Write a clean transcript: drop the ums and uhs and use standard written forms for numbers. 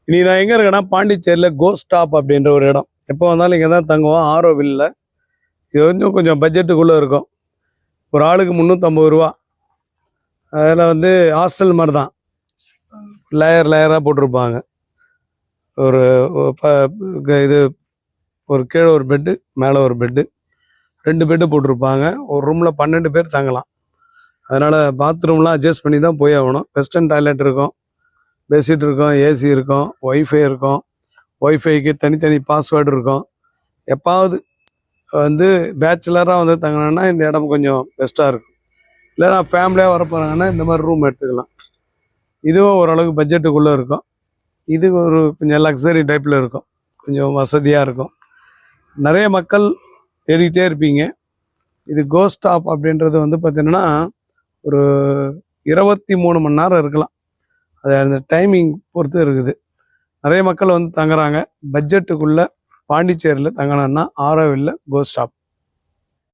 இனி நான் எங்கே இருக்கேன்னா பாண்டிச்சேரியில் கோஸ்ட் ஸ்டாப் அப்படின்ற ஒரு இடம். எப்போ வந்தாலும் இங்கே தான் தங்குவோம். ஆரோவில்ல. இது வந்து கொஞ்சம் பட்ஜெட்டுக்குள்ளே இருக்கும். ஒரு ஆளுக்கு 350 ரூபா. அதில் வந்து ஹாஸ்டல் மாதிரி தான், லேயராக போட்டிருப்பாங்க. ஒரு இது ஒரு கீழே ஒரு பெட்டு, மேலே ஒரு பெட்டு, 2 பெட்டு போட்டிருப்பாங்க. ஒரு ரூமில் 12 பேர் தங்கலாம். அதனால் பாத்ரூம்லாம் அட்ஜஸ்ட் பண்ணி தான் போய் ஆகணும். வெஸ்டர்ன் டாய்லெட் இருக்கும், பெட்ஷீட் இருக்கும், ஏசி இருக்கும், ஒய்ஃபை இருக்கும். ஒய்ஃபைக்கு தனித்தனி பாஸ்வேர்டு இருக்கும். எப்பாவது வந்து பேச்சுலராக வந்து தங்கினோன்னா இந்த இடம் கொஞ்சம் பெஸ்ட்டாக இருக்கும். இல்லை நான் ஃபேமிலியாக வர போகிறாங்கன்னா இந்த மாதிரி ரூம் எடுத்துக்கலாம். இதுவும் ஓரளவுக்கு பட்ஜெட்டுக்குள்ளே இருக்கும். இது ஒரு கொஞ்சம் லக்ஸரி டைப்பில் இருக்கும், கொஞ்சம் வசதியாக இருக்கும். நிறைய மக்கள் தேடிக்கிட்டே இருப்பீங்க. இது கோஸ்ட் ஸ்டாப் அப்படின்றது வந்து பார்த்திங்கன்னா ஒரு 23 மணி நேரம் இருக்கலாம். அது அந்த டைமிங் பொறுத்து இருக்குது. நிறைய மக்கள் வந்து தங்குறாங்க. பட்ஜெட்டுக்குள்ளே பாண்டிச்சேரியில் தங்கினா ஆரோவில்ல கோஸ்ட் ஸ்டாப்.